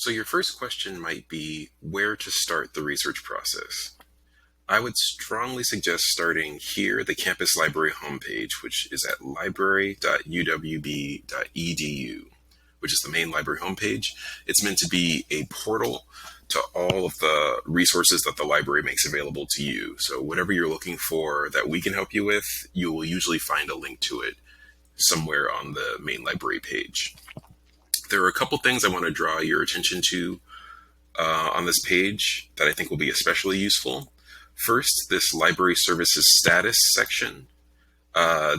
So your first question might be where to start the research process. I would strongly suggest starting here at the campus library homepage, which is at library.uwb.edu, which is the main library homepage. It's meant to be a portal to all of the resources that the library makes available to you. So whatever you're looking for that we can help you with, you will usually find a link to it somewhere on the main library page. There are a couple things I want to draw your attention to on this page that I think will be especially useful. First, this library services status section.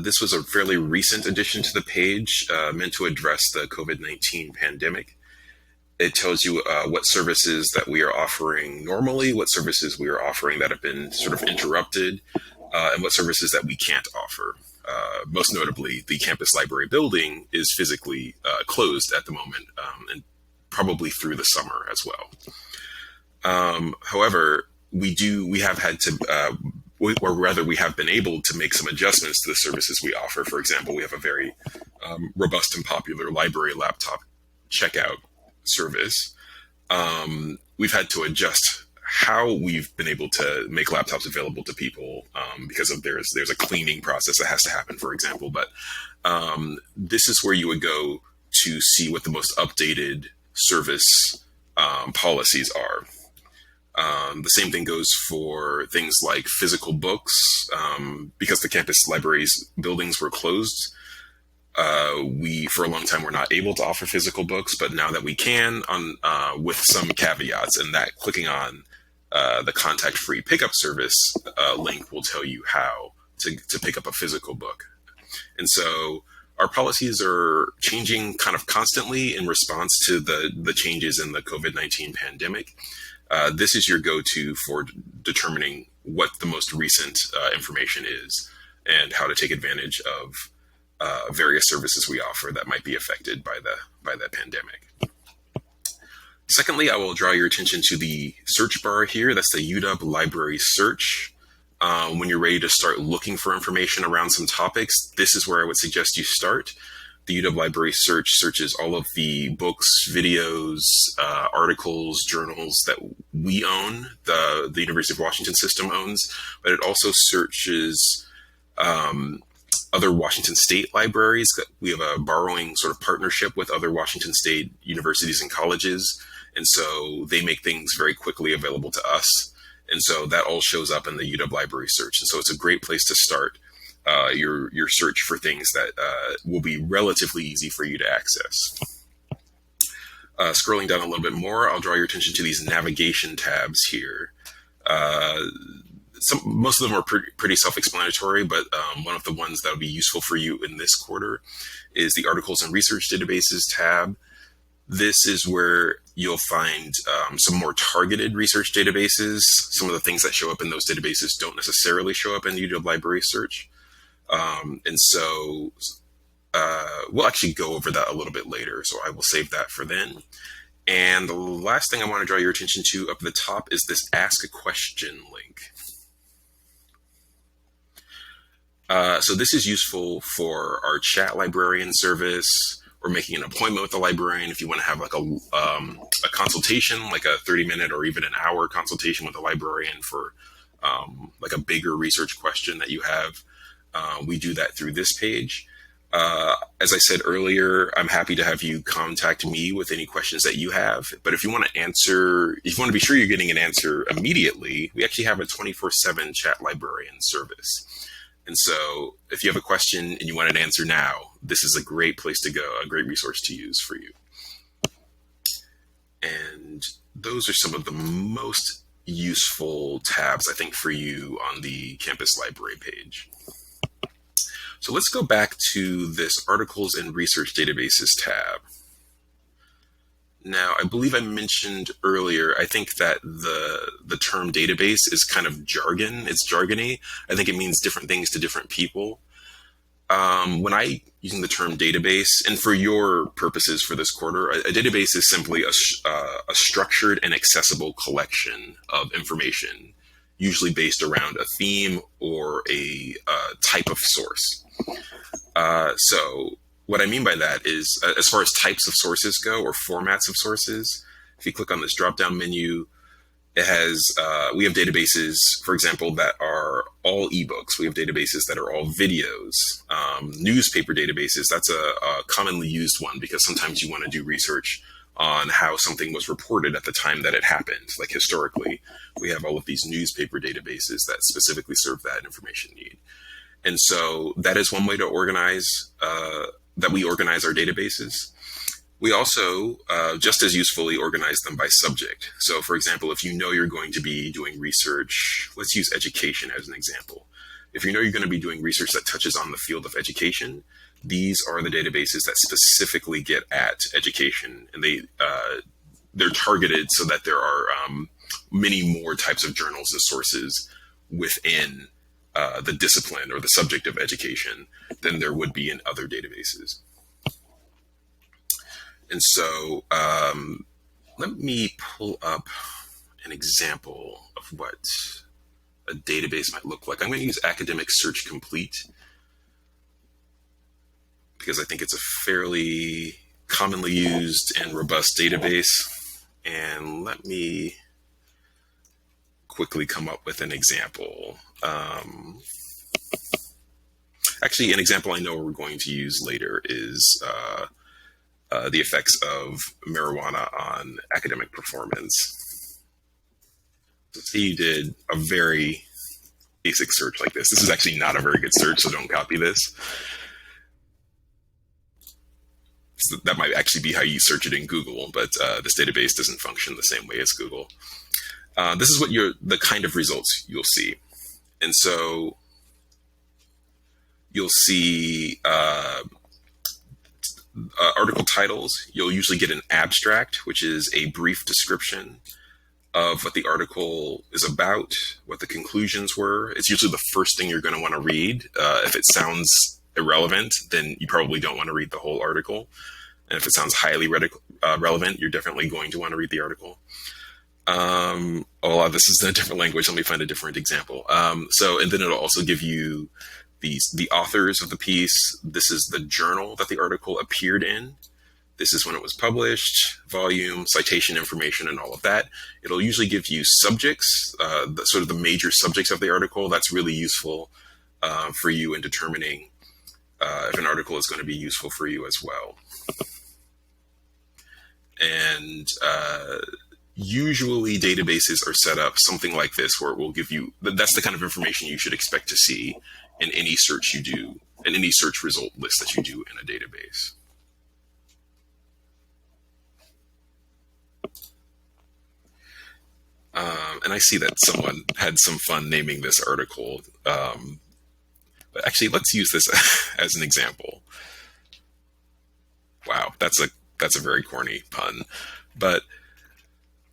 This was a fairly recent addition to the page meant to address the COVID-19 pandemic. It tells you what services that we are offering normally, what services we are offering that have been sort of interrupted, and what services that we can't offer. Most notably, the campus library building is physically closed at the moment, and probably through the summer as well. However, we have had to, or rather we have been able to make some adjustments to the services we offer. For example, we have a very robust and popular library laptop checkout service. We've had to adjust how we've been able to make laptops available to people because of there's a cleaning process that has to happen, for example. But this is where you would go to see what the most updated service policies are. The same thing goes for things like physical books. Because the campus libraries buildings were closed, we for a long time were not able to offer physical books, but now that we can, with some caveats, and that clicking on the contact-free pickup service link will tell you how to pick up a physical book. And so our policies are changing kind of constantly in response to the changes in the COVID-19 pandemic. This is your go-to for determining what the most recent information is and how to take advantage of various services we offer that might be affected by that pandemic. Secondly, I will draw your attention to the search bar here. That's the UW Library Search. When you're ready to start looking for information around some topics, this is where I would suggest you start. The UW Library Search searches all of the books, videos, articles, journals that we own, the University of Washington system owns, but it also searches other Washington State libraries. We have a borrowing sort of partnership with other Washington State universities and colleges, and so they make things very quickly available to us. And so that all shows up in the UW Library Search. And so it's a great place to start your search for things that will be relatively easy for you to access. Scrolling down a little bit more, I'll draw your attention to these navigation tabs here. Most of them are pretty self-explanatory, but one of the ones that will be useful for you in this quarter is the Articles and Research Databases tab. This is where you'll find some more targeted research databases. Some of the things that show up in those databases don't necessarily show up in the UW Library Search. And so we'll actually go over that a little bit later, so I will save that for then. And the last thing I want to draw your attention to up at the top is this Ask a Question link. So this is useful for our chat librarian service, or making an appointment with the librarian if you want to have like a consultation, like a 30-minute or even an hour consultation with a librarian for like a bigger research question that you have. We do that through this page. As I said earlier, I'm happy to have you contact me with any questions that you have. But if you want to be sure you're getting an answer immediately, we actually have a 24/7 chat librarian service. And so if you have a question and you want an answer now, this is a great place to go, a great resource to use for you. And those are some of the most useful tabs, I think, for you on the campus library page. So let's go back to this Articles and Research Databases tab. Now, I believe I mentioned earlier, I think that the term database is kind of jargon. It's jargony. I think it means different things to different people. When I using the term database, and for your purposes for this quarter, a database is simply a structured and accessible collection of information, usually based around a theme or a type of source. So what I mean by that is, as far as types of sources go, or formats of sources, If you click on this drop-down menu, it has, we have databases, for example, that are all ebooks. We have databases that are all videos. Newspaper databases, that's a commonly used one because sometimes you want to do research on how something was reported at the time that it happened. Like historically, we have all of these newspaper databases that specifically serve that information need. And so that is one way to organize, that we organize our databases. We also, just as usefully, organize them by subject. So for example, if you know you're going to be doing research, let's use education as an example. If you know you're going to be doing research that touches on the field of education, these are the databases that specifically get at education, and they're targeted so that there are many more types of journals and sources within the discipline or the subject of education than there would be in other databases. And so let me pull up an example of what a database might look like. I'm going to use Academic Search Complete because I think it's a fairly commonly used and robust database. And let me quickly come up with an example. Actually, an example I know we're going to use later is the effects of marijuana on academic performance. Let's say you did a very basic search like this. This is actually not a very good search, so don't copy this. So that might actually be how you search it in Google, but this database doesn't function the same way as Google. This is what the kind of results you'll see. And so you'll see article titles. You'll usually get an abstract, which is a brief description of what the article is about, what the conclusions were. It's usually the first thing you're going to want to read. If it sounds irrelevant, then you probably don't want to read the whole article. And if it sounds highly relevant, you're definitely going to want to read the article. This is in a different language. Let me find a different example. And then it'll also give you the authors of the piece. This is the journal that the article appeared in. This is when it was published, volume, citation information, and all of that. It'll usually give you subjects, sort of the major subjects of the article. That's really useful for you in determining if an article is going to be useful for you as well. And usually databases are set up something like this, where it will give you, that's the kind of information you should expect to see in any search you do, in any search result list that you do in a database. And I see that someone had some fun naming this article. But actually, let's use this as an example. Wow, that's a very corny pun. But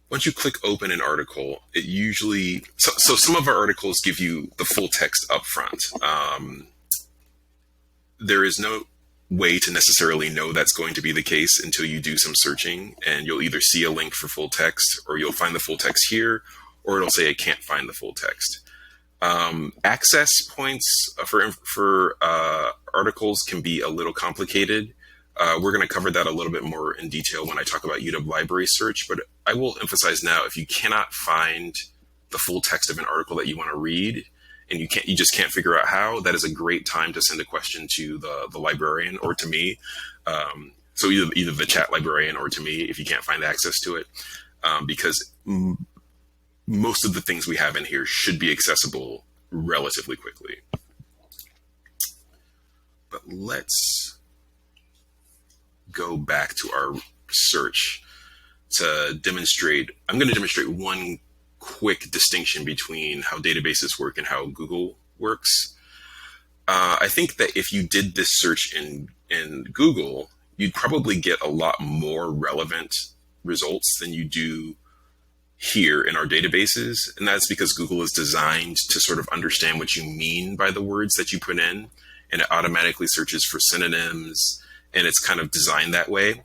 once you click open an article, it usually, so some of our articles give you the full text up front. There is no way to necessarily know that's going to be the case until you do some searching, and you'll either see a link for full text, or you'll find the full text here, or it'll say it can't find the full text. Access points for articles can be a little complicated. We're going to cover that a little bit more in detail when I talk about UW Library Search, but I will emphasize now, if you cannot find the full text of an article that you want to read, and you just can't figure out how, that is a great time to send a question to the librarian or to me. So either the chat librarian or to me if you can't find access to it, because most of the things we have in here should be accessible relatively quickly. But let's go back to our search to demonstrate. I'm going to demonstrate one quick distinction between how databases work and how Google works. I think that if you did this search in Google, you'd probably get a lot more relevant results than you do here in our databases. And that's because Google is designed to sort of understand what you mean by the words that you put in, and it automatically searches for synonyms, and it's kind of designed that way.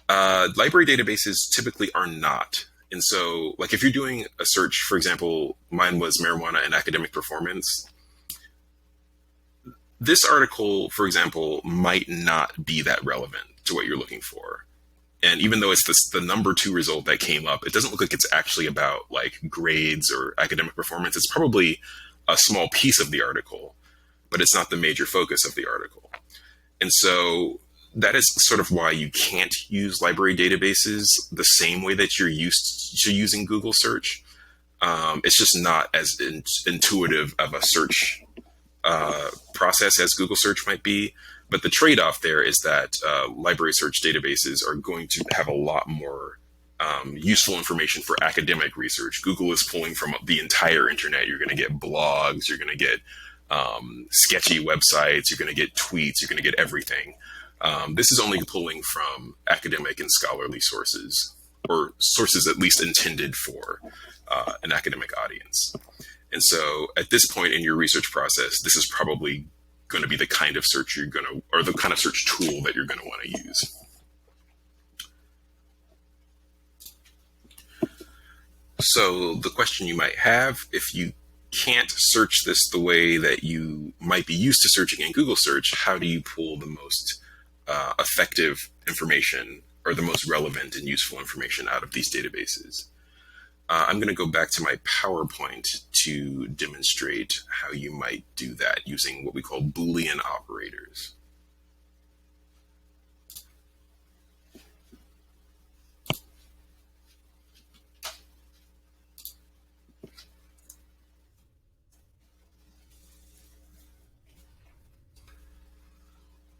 Library databases typically are not. And so, like, if you're doing a search, for example, mine was marijuana and academic performance, this article, for example, might not be that relevant to what you're looking for. And even though it's the number 2 result that came up, it doesn't look like it's actually about like grades or academic performance. It's probably a small piece of the article, but it's not the major focus of the article. And so that is sort of why you can't use library databases the same way that you're used to using Google search. It's just not as intuitive of a search process as Google search might be. But the trade-off there is that library search databases are going to have a lot more useful information for academic research. Google is pulling from the entire internet. You're going to get blogs, you're going to get sketchy websites, you're going to get tweets, you're going to get everything. This is only pulling from academic and scholarly sources, or sources at least intended for an academic audience. And so at this point in your research process, this is probably going to be the kind of search you're going to, or the kind of search tool that you're going to want to use. So the question you might have, if you can't search this the way that you might be used to searching in Google search, how do you pull the most effective information or the most relevant and useful information out of these databases? I'm going to go back to my PowerPoint to demonstrate how you might do that using what we call Boolean operators.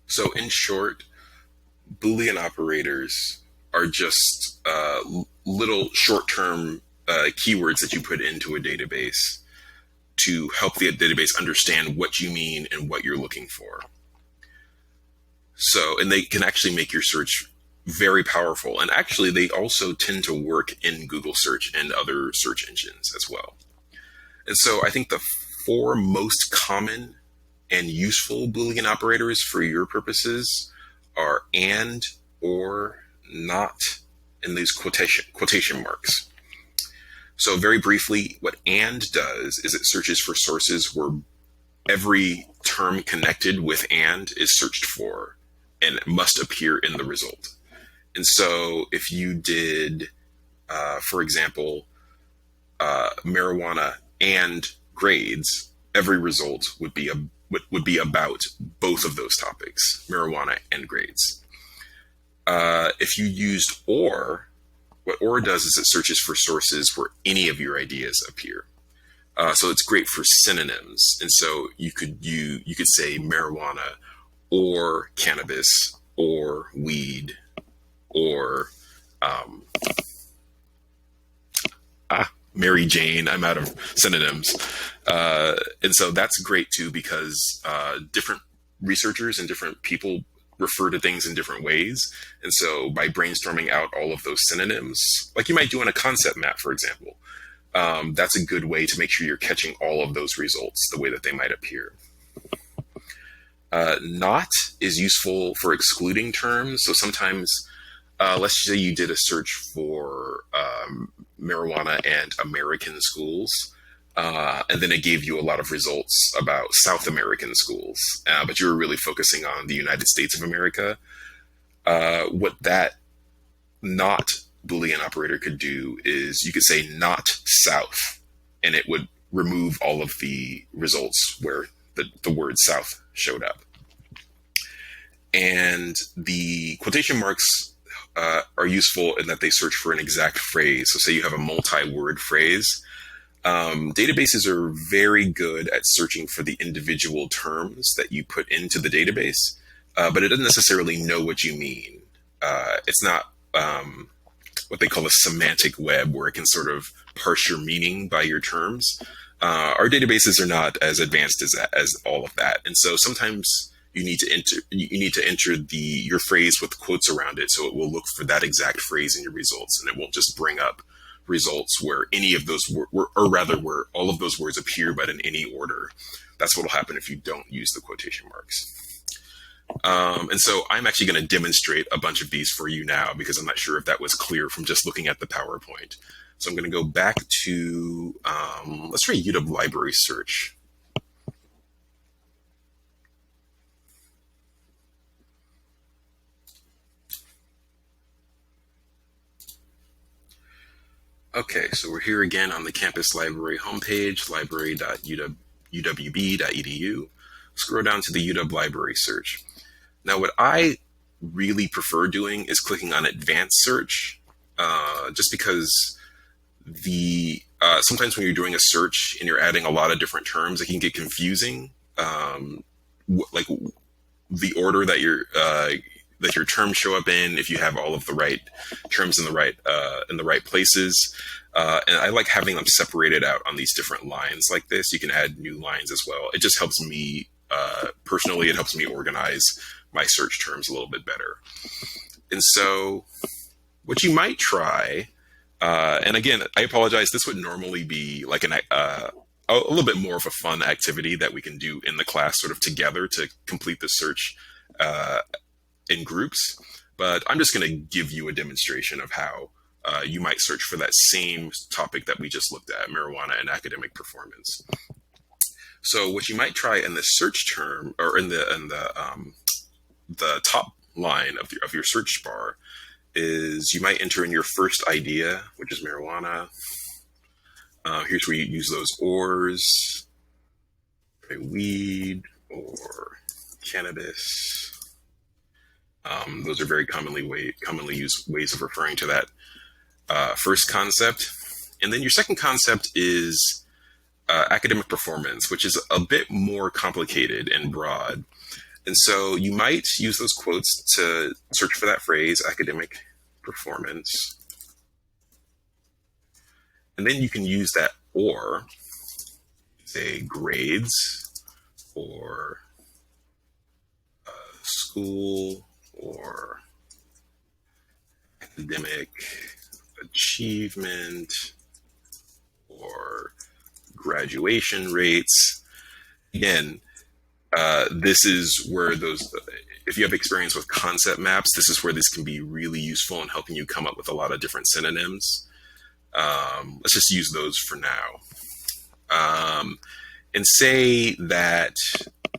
So in short, Boolean operators are just little short-term keywords that you put into a database to help the database understand what you mean and what you're looking for. So, and they can actually make your search very powerful. And actually, they also tend to work in Google search and other search engines as well. And so I think the 4 most common and useful Boolean operators for your purposes are and, or, not, and these quotation marks. So very briefly, what and does is it searches for sources where every term connected with and is searched for and must appear in the result. And so if you did, for example, marijuana and grades, every result would be about both of those topics, marijuana and grades. If you used or, what OR does is it searches for sources where any of your ideas appear. So it's great for synonyms. And so you could say marijuana or cannabis or weed or Mary Jane. I'm out of synonyms. And so that's great too, because different researchers and different people refer to things in different ways. And so by brainstorming out all of those synonyms, like you might do in a concept map, for example, that's a good way to make sure you're catching all of those results the way that they might appear. Not is useful for excluding terms. So sometimes, let's say you did a search for marijuana and American schools, and then it gave you a lot of results about South American schools, but you were really focusing on the United States of America. What that not Boolean operator could do is you could say not South, and it would remove all of the results where the word South showed up. And the quotation marks are useful in that they search for an exact phrase. So say you have a multi-word phrase. Databases are very good at searching for the individual terms that you put into the database, but it doesn't necessarily know what you mean. It's not what they call a semantic web, where it can sort of parse your meaning by your terms. Our databases are not as advanced as all of that, and so sometimes you need to enter your phrase with quotes around it, so it will look for that exact phrase in your results, and it won't just bring up results where any of those where all of those words appear, but in any order. That's what will happen if you don't use the quotation marks. And so I'm actually going to demonstrate a bunch of these for you now, because I'm not sure if that was clear from just looking at the PowerPoint. So I'm going to go back to, let's try UW Library Search. Okay, so we're here again on the campus library homepage, library.uwb.edu. Scroll down to the UW library search. Now, what I really prefer doing is clicking on advanced search, just because the sometimes when you're doing a search and you're adding a lot of different terms, it can get confusing. Like the order that your terms show up in, if you have all of the right terms in the right places. And I like having them separated out on these different lines like this. You can add new lines as well. It just helps me, personally, it helps me organize my search terms a little bit better. And so what you might try, and again, I apologize, this would normally be like a little bit more of a fun activity that we can do in the class sort of together to complete the search in groups. But I'm just going to give you a demonstration of how you might search for that same topic that we just looked at, marijuana and academic performance. So what you might try in the search term, or in the top line of your search bar, is you might enter in your first idea, which is marijuana. Here's where you use those ors, weed or cannabis. Those are very commonly used ways of referring to that first concept. And then your second concept is academic performance, which is a bit more complicated and broad. And so you might use those quotes to search for that phrase, academic performance. And then you can use that or, say, grades or school or academic achievement or graduation rates. Again, this is where if you have experience with concept maps, this is where this can be really useful in helping you come up with a lot of different synonyms. Let's just use those for now. And say that,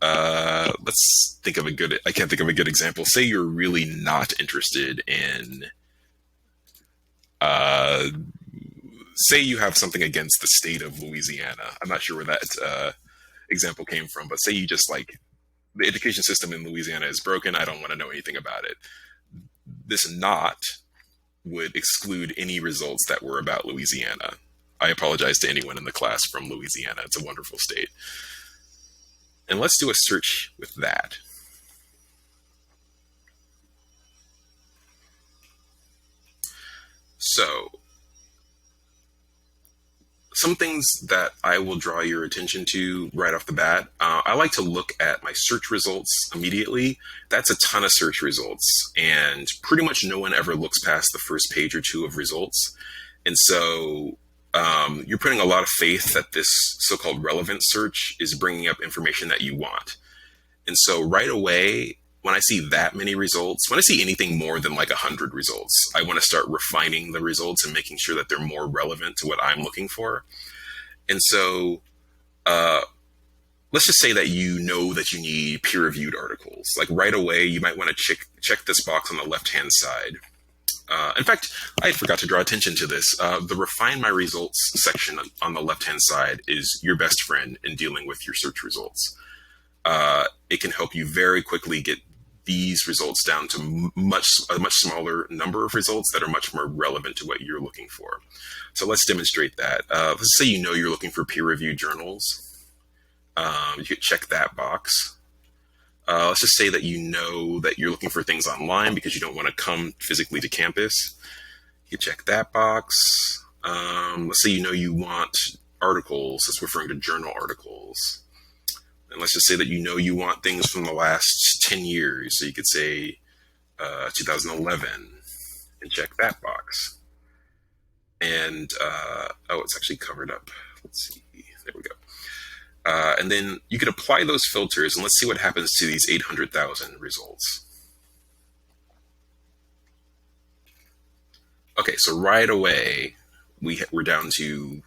let's think of I can't think of a good example. Say you're really not interested in, say you have something against the state of Louisiana. I'm not sure where that example came from, but say you just like, the education system in Louisiana is broken. I don't want to know anything about it. This not would exclude any results that were about Louisiana. I apologize to anyone in the class from Louisiana. It's a wonderful state. And let's do a search with that. So, some things that I will draw your attention to right off the bat. I like to look at my search results immediately. That's a ton of search results, and pretty much no one ever looks past the first page or two of results. And so you're putting a lot of faith that this so-called relevant search is bringing up information that you want. And so right away, when I see that many results, when I see anything more than like 100 results, I want to start refining the results and making sure that they're more relevant to what I'm looking for. And so let's just say that you know that you need peer-reviewed articles. Like right away, you might want to check this box on the left-hand side. In fact, I forgot to draw attention to this. The Refine My Results section on the left-hand side is your best friend in dealing with your search results. It can help you very quickly get these results down to a much smaller number of results that are much more relevant to what you're looking for. So let's demonstrate that. Let's say you know you're looking for peer-reviewed journals. You could check that box. Let's just say that you know that you're looking for things online because you don't want to come physically to campus. You check that box. Let's say you know you want articles. That's referring to journal articles. And let's just say that you know you want things from the last 10 years. So you could say 2011 and check that box. And, it's actually covered up. Let's see. There we go. And then you could apply those filters, and let's see what happens to these 800,000 results. Okay, so right away, we're down to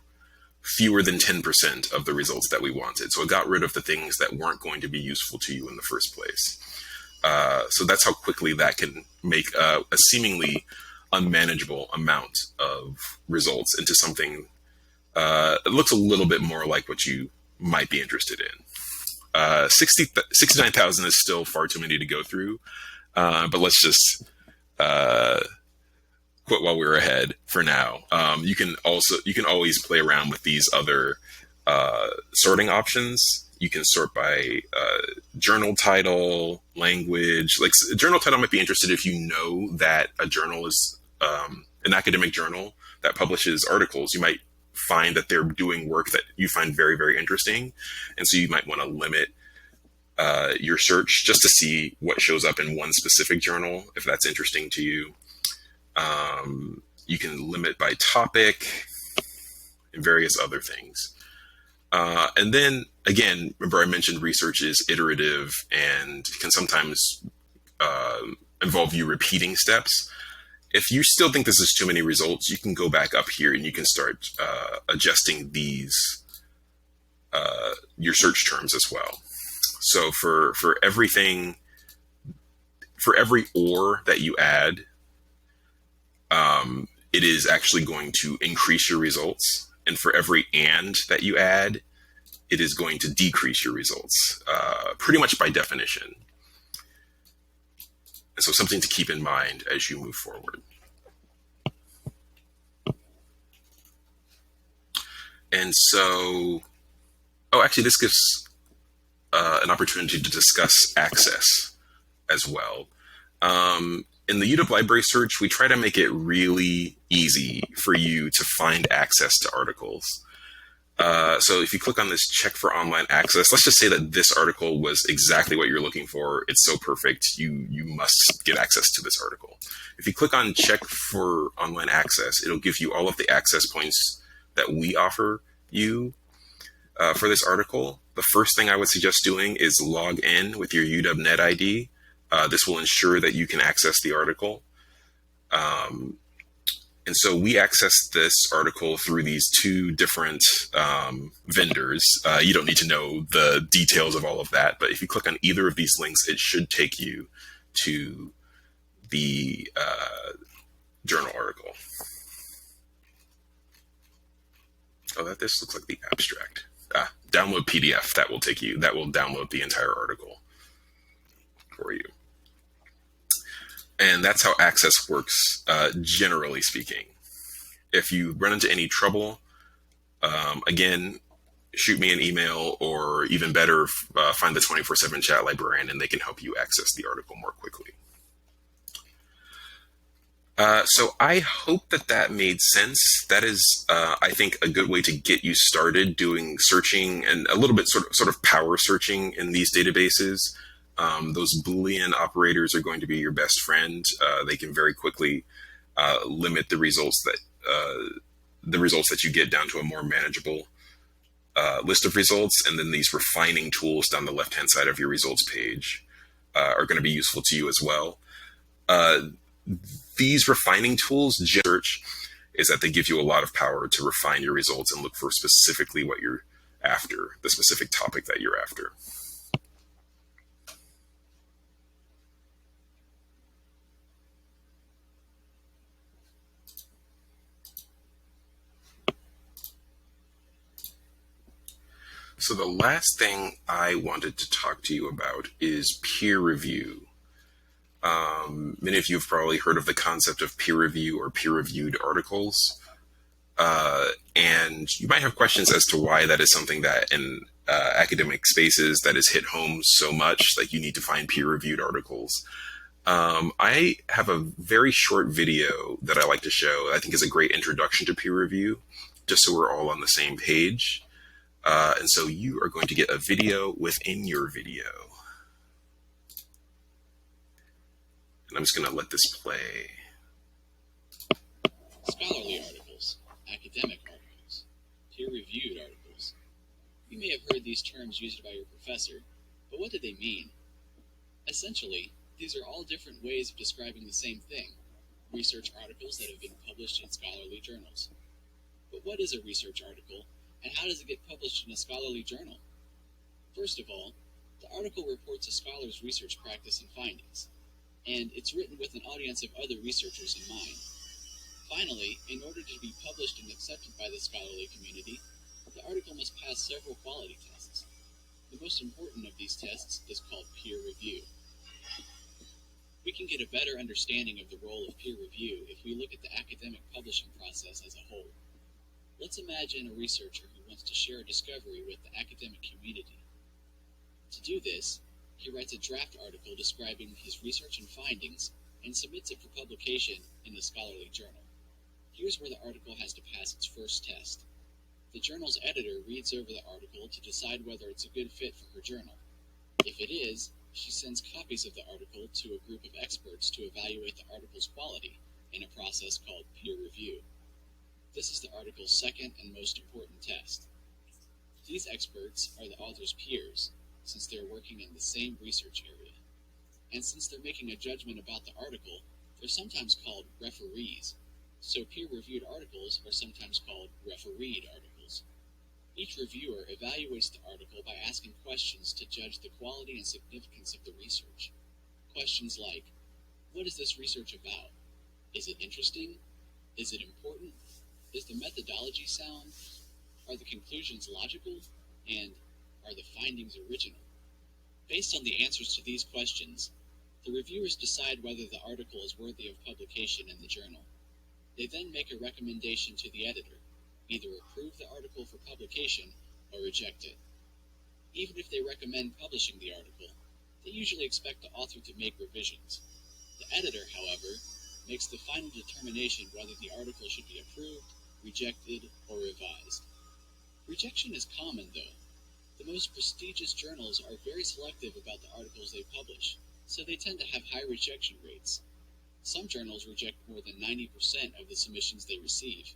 fewer than 10% of the results that we wanted. So it got rid of the things that weren't going to be useful to you in the first place. So that's how quickly that can make a seemingly unmanageable amount of results into something it looks a little bit more like what you might be interested in. 69,000 is still far too many to go through, but let's just quit while we're ahead for now. You can always play around with these other sorting options. You can sort by journal title, language. Like journal title might be interested if you know that a journal is an academic journal that publishes articles. You might find that they're doing work that you find very, very interesting. And so you might want to limit your search just to see what shows up in one specific journal, if that's interesting to you. You can limit by topic and various other things. And then, again, remember I mentioned research is iterative and can sometimes involve you repeating steps. If you still think this is too many results, you can go back up here and you can start adjusting these, your search terms as well. So for everything, for every or that you add, it is actually going to increase your results. And for every and that you add, it is going to decrease your results, pretty much by definition. And so something to keep in mind as you move forward. And so, actually, this gives an opportunity to discuss access as well. In the UW Library Search, we try to make it really easy for you to find access to articles. So if you click on this check for online access, let's just say that this article was exactly what you're looking for. It's so perfect. You must get access to this article. If you click on check for online access, it'll give you all of the access points that we offer you for this article. The first thing I would suggest doing is log in with your UW Net ID. This will ensure that you can access the article. And so we access this article through these two different vendors. You don't need to know the details of all of that, but if you click on either of these links, it should take you to the journal article. This looks like the abstract. Download PDF, that will download the entire article for you. And that's how access works, generally speaking. If you run into any trouble, again, shoot me an email, or even better, find the 24/7 chat librarian, and they can help you access the article more quickly. So I hope that made sense. That is, I think, a good way to get you started doing searching and a little bit sort of power searching in these databases. Those Boolean operators are going to be your best friend. They can very quickly limit the results that you get down to a more manageable list of results. And then these refining tools down the left-hand side of your results page are going to be useful to you as well. These refining tools, search, is that they give you a lot of power to refine your results and look for specifically what you're after, the specific topic that you're after. So the last thing I wanted to talk to you about is peer review. Many of you have probably heard of the concept of peer review or peer-reviewed articles. And you might have questions as to why that is something that in academic spaces that is hit home so much, like you need to find peer-reviewed articles. I have a very short video that I like to show I think is a great introduction to peer review, just so we're all on the same page. And so you are going to get a video within your video. And I'm just going to let this play. Scholarly articles, academic articles, peer-reviewed articles. You may have heard these terms used by your professor, but what do they mean? Essentially, these are all different ways of describing the same thing, research articles that have been published in scholarly journals. But what is a research article, and how does it get published in a scholarly journal? First of all, the article reports a scholar's research practice and findings, and it's written with an audience of other researchers in mind. Finally, in order to be published and accepted by the scholarly community, the article must pass several quality tests. The most important of these tests is called peer review. We can get a better understanding of the role of peer review if we look at the academic publishing process as a whole. Let's imagine a researcher who wants to share a discovery with the academic community. To do this, he writes a draft article describing his research and findings and submits it for publication in the scholarly journal. Here's where the article has to pass its first test. The journal's editor reads over the article to decide whether it's a good fit for her journal. If it is, she sends copies of the article to a group of experts to evaluate the article's quality in a process called peer review. This is the article's second and most important test. These experts are the author's peers, since they're working in the same research area. And since they're making a judgment about the article, they're sometimes called referees. So peer-reviewed articles are sometimes called refereed articles. Each reviewer evaluates the article by asking questions to judge the quality and significance of the research. Questions like, what is this research about? Is it interesting? Is it important? Is the methodology sound? Are the conclusions logical? And are the findings original? Based on the answers to these questions, the reviewers decide whether the article is worthy of publication in the journal. They then make a recommendation to the editor, either approve the article for publication or reject it. Even if they recommend publishing the article, they usually expect the author to make revisions. The editor, however, makes the final determination whether the article should be approved, rejected, or revised. Rejection is common, though. The most prestigious journals are very selective about the articles they publish, so they tend to have high rejection rates. Some journals reject more than 90% of the submissions they receive.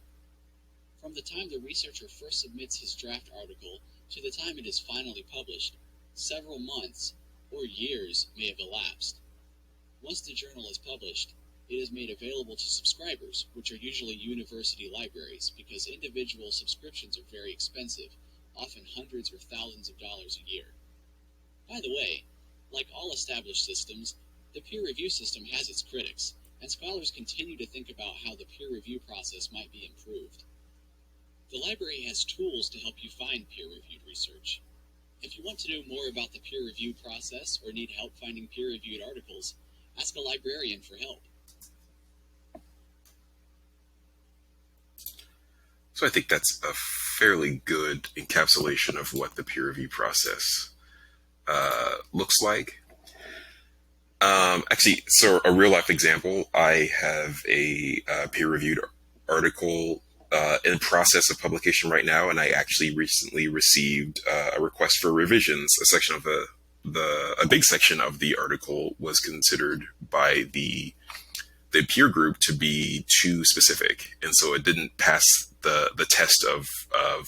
From the time the researcher first submits his draft article to the time it is finally published, several months or years may have elapsed. Once the journal is published, it is made available to subscribers, which are usually university libraries, because individual subscriptions are very expensive, often hundreds or thousands of dollars a year. By the way, like all established systems, the peer review system has its critics, and scholars continue to think about how the peer review process might be improved. The library has tools to help you find peer-reviewed research. If you want to know more about the peer review process or need help finding peer-reviewed articles, ask a librarian for help. So I think that's a fairly good encapsulation of what the peer review process looks like. Actually, so a real life example, I have a peer-reviewed article in process of publication right now, and I actually recently received a request for revisions. A section of a big section of the article was considered by the peer group to be too specific, and so it didn't pass the test of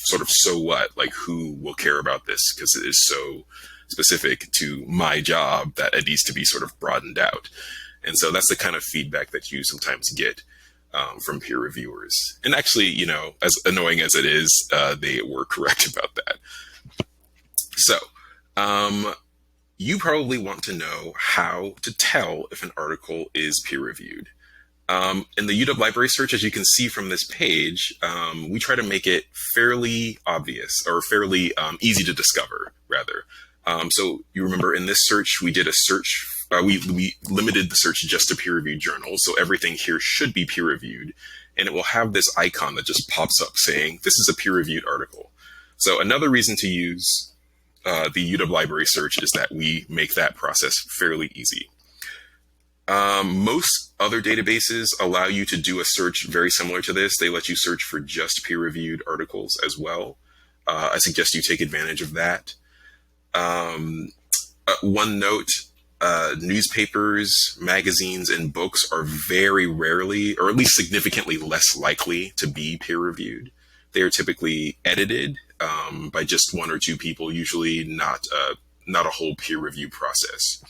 sort of so what, like who will care about this, because it is so specific to my job that it needs to be sort of broadened out. And so that's the kind of feedback that you sometimes get from peer reviewers. And actually, you know, as annoying as it is, they were correct about that. So you probably want to know how to tell if an article is peer reviewed. In the UW Library Search, as you can see from this page, we try to make it fairly obvious, or fairly easy to discover, rather. So you remember in this search, we did a search, we limited the search just to peer-reviewed journals, so everything here should be peer-reviewed, and it will have this icon that just pops up saying, this is a peer-reviewed article. So another reason to use the UW Library Search is that we make that process fairly easy. Most other databases allow you to do a search very similar to this. They let you search for just peer-reviewed articles as well. I suggest you take advantage of that. One note, newspapers, magazines, and books are very rarely, or at least significantly less likely to be peer-reviewed. They are typically edited by just one or two people, usually not a whole peer review process.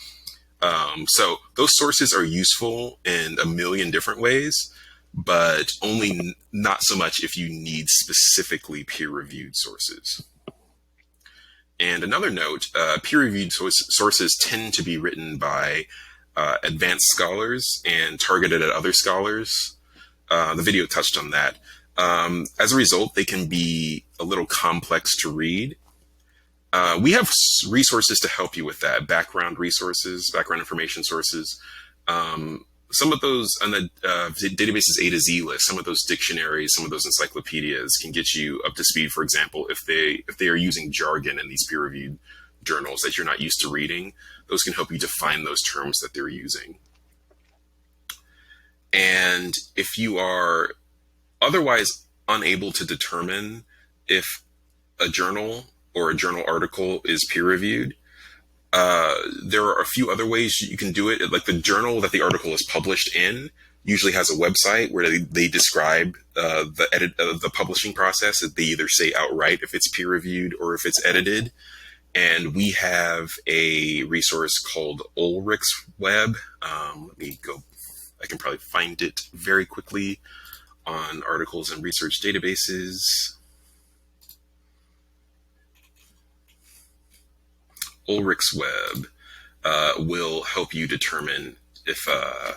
So those sources are useful in a million different ways, but only not so much if you need specifically peer-reviewed sources. And another note, peer-reviewed sources tend to be written by advanced scholars and targeted at other scholars. The video touched on that. As a result, they can be a little complex to read. We have resources to help you with that. Background resources, background information sources. Some of those on the database's A to Z list, some of those dictionaries, some of those encyclopedias can get you up to speed. For example, if they are using jargon in these peer-reviewed journals that you're not used to reading, those can help you define those terms that they're using. And if you are otherwise unable to determine if a journal or a journal article is peer-reviewed, there are a few other ways you can do it. Like the journal that the article is published in usually has a website where they describe the publishing process. They either say outright if it's peer-reviewed or if it's edited. And we have a resource called Ulrich's Web. Let me go. I can probably find it very quickly on articles and research databases. Ulrich's Web will help you determine if a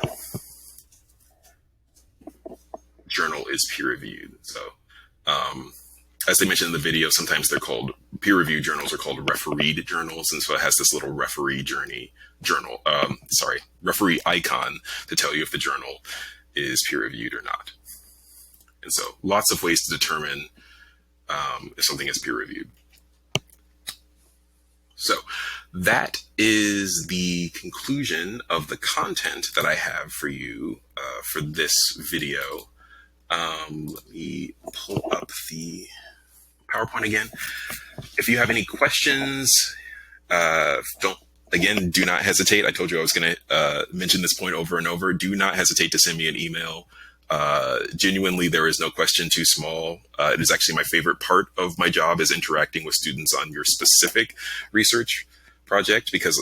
journal is peer-reviewed. So, as they mentioned in the video, sometimes they're called peer-reviewed journals are called refereed journals, and so it has this little referee referee icon to tell you if the journal is peer-reviewed or not. And so, lots of ways to determine if something is peer-reviewed. So that is the conclusion of the content that I have for you for this video. Let me pull up the PowerPoint again. If you have any questions, do not hesitate. I told you I was going to mention this point over and over. Do not hesitate to send me an email. Genuinely, there is no question too small. It is actually my favorite part of my job is interacting with students on your specific research project, because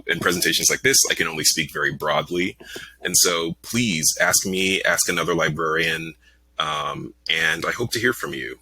in presentations like this, I can only speak very broadly. And so please ask me, ask another librarian, and I hope to hear from you.